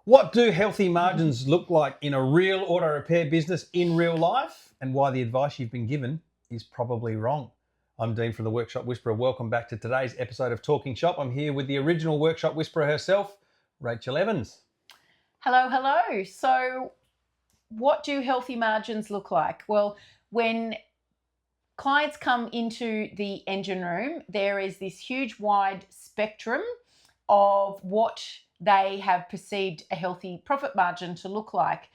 What do healthy margins look like in a real auto repair business in real life, and why the advice you've been given is probably wrong? I'm Dean from the Workshop Whisperer. Welcome back to today's episode of Talking Shop. I'm here with the original Workshop Whisperer herself, Rachel Evans. Hello, hello. So what do healthy margins look like? Well, when clients come into the engine room, there is this huge wide spectrum of what they have perceived a healthy profit margin to look like.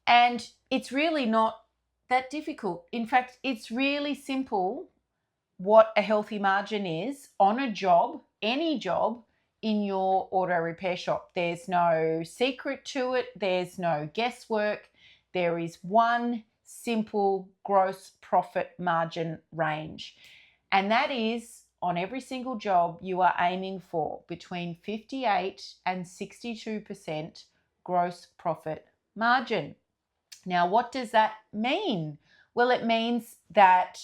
And it's really not that difficult. In fact, it's really simple what a healthy margin is on a job, any job in your auto repair shop. There's no secret to it. There's no guesswork. There is one simple gross profit margin range. And that is, on every single job, you are aiming for between 58 and 62% gross profit margin. Now, what does that mean? Well, it means that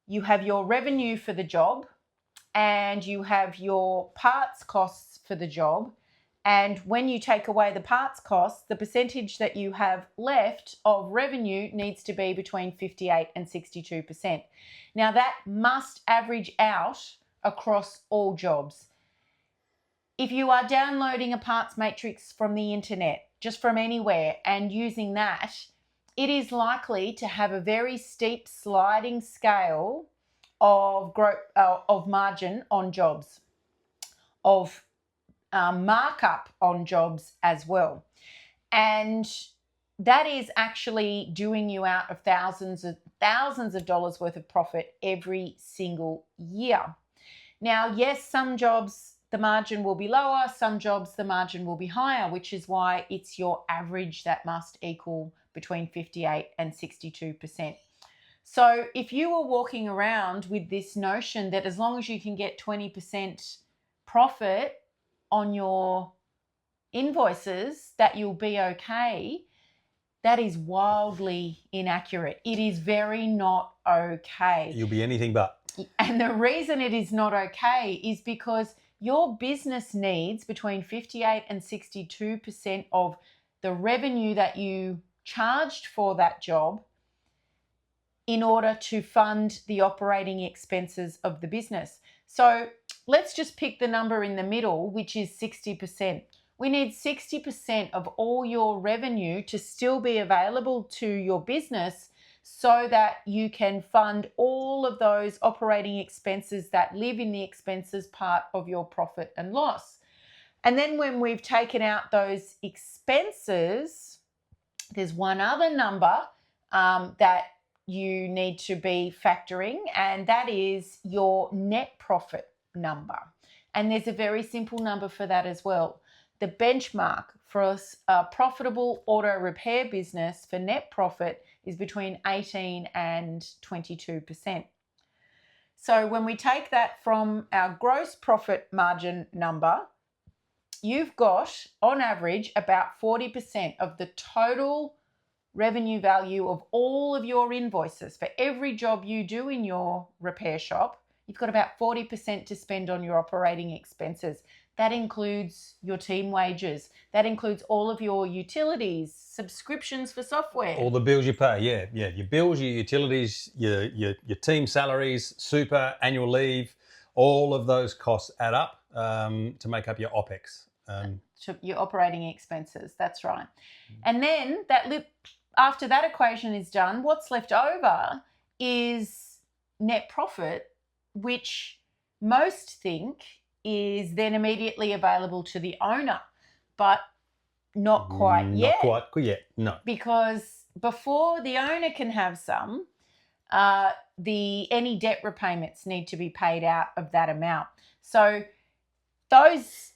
you have your revenue for the job and you have your parts costs for the job. And when you take away the parts costs, the percentage that you have left of revenue needs to be between 58 and 62%. Now, that must average out across all jobs. If you are downloading a parts matrix from the internet, just from anywhere, and using that, it is likely to have a very steep sliding scale of margin on jobs, of markup on jobs as well. And that is actually doing you out of thousands of dollars worth of profit every single year. Now, yes, some jobs the margin will be lower, some jobs the margin will be higher, which is why it's your average that must equal between 58 and 62%. So if you were walking around with this notion that as long as you can get 20% profit on your invoices, that you'll be okay, that is wildly inaccurate. It is very not okay. You'll be anything but. And the reason it is not okay is because your business needs between 58 and 62% of the revenue that you charged for that job in order to fund the operating expenses of the business. So let's just pick the number in the middle, which is 60%. We need 60% of all your revenue to still be available to your business so that you can fund all of those operating expenses that live in the expenses part of your profit and loss. And then when we've taken out those expenses, there's one other number that you need to be factoring, and that is your net profit number. And there's a very simple number for that as well. The benchmark for a profitable auto repair business for net profit is between 18 and 22%. So when we take that from our gross profit margin number, you've got, on average, about 40% of the total revenue value of all of your invoices. For every job you do in your repair shop, you've got about 40% to spend on your operating expenses. That includes your team wages. That includes all of your utilities, subscriptions for software. All the bills you pay, yeah. Your bills, your utilities, your team salaries, super, annual leave, all of those costs add up to make up your OPEX. Your operating expenses, that's right. And then after that equation is done, what's left over is net profit, which most think is then immediately available to the owner, but not quite yet. Not quite yet, no. Because before the owner can have some, any debt repayments need to be paid out of that amount. So those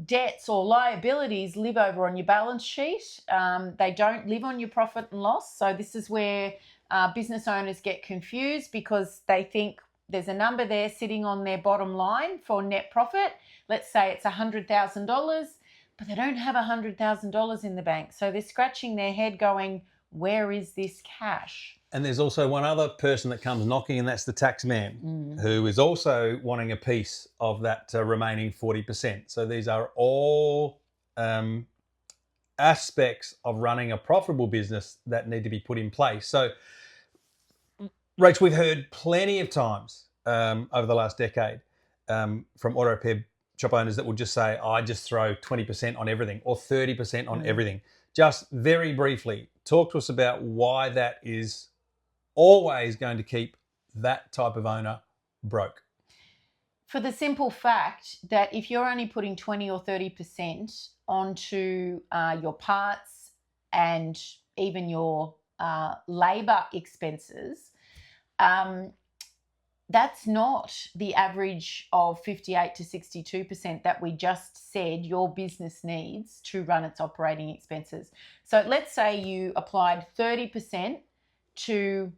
debts or liabilities live over on your balance sheet. They don't live on your profit and loss. So this is where business owners get confused because they think there's a number there sitting on their bottom line for net profit. Let's say it's $100,000, but they don't have $100,000 in the bank. So they're scratching their head going, where is this cash? And there's also one other person that comes knocking, and that's the tax man, who is also wanting a piece of that remaining 40%. So these are all aspects of running a profitable business that need to be put in place. So, Rach, we've heard plenty of times over the last decade from auto repair shop owners that will just say, I just throw 20% on everything or 30% on everything. Just very briefly, talk to us about why that is always going to keep that type of owner broke. For the simple fact that if you're only putting 20 or 30% onto your parts and even your labor expenses, that's not the average of 58 to 62% that we just said your business needs to run its operating expenses. So let's say you applied 30% to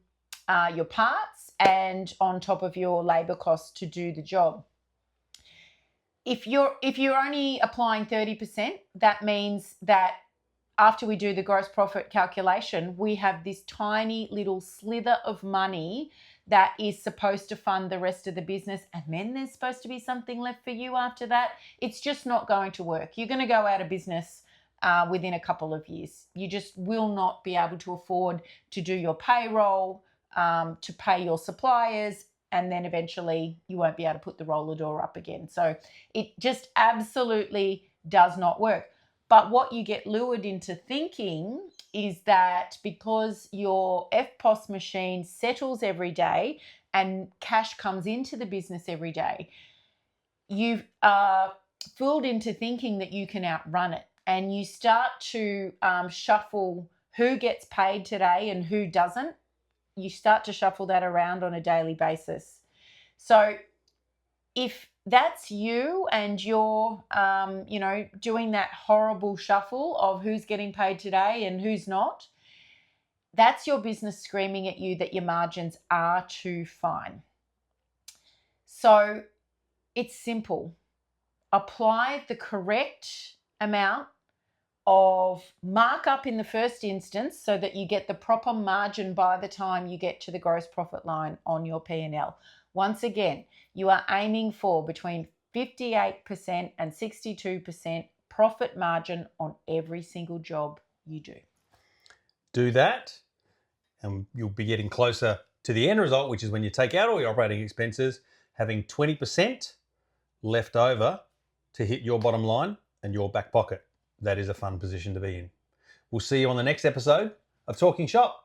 your parts and on top of your labor costs to do the job. If you're only applying 30%, that means that after we do the gross profit calculation, we have this tiny little slither of money that is supposed to fund the rest of the business, and then there's supposed to be something left for you after that. It's just not going to work. You're going to go out of business within a couple of years. You just will not be able to afford to do your payroll, to pay your suppliers, and then eventually you won't be able to put the roller door up again. So it just absolutely does not work. But what you get lured into thinking is that because your FPOS machine settles every day and cash comes into the business every day, you are fooled into thinking that you can outrun it. And you start to shuffle who gets paid today and who doesn't. You start to shuffle that around on a daily basis. So if that's you and you're, doing that horrible shuffle of who's getting paid today and who's not, that's your business screaming at you that your margins are too fine. So it's simple. Apply the correct amount of markup in the first instance so that you get the proper margin by the time you get to the gross profit line on your P&L. Once again, you are aiming for between 58% and 62% profit margin on every single job you do. Do that, and you'll be getting closer to the end result, which is when you take out all your operating expenses, having 20% left over to hit your bottom line and your back pocket. That is a fun position to be in. We'll see you on the next episode of Talking Shop.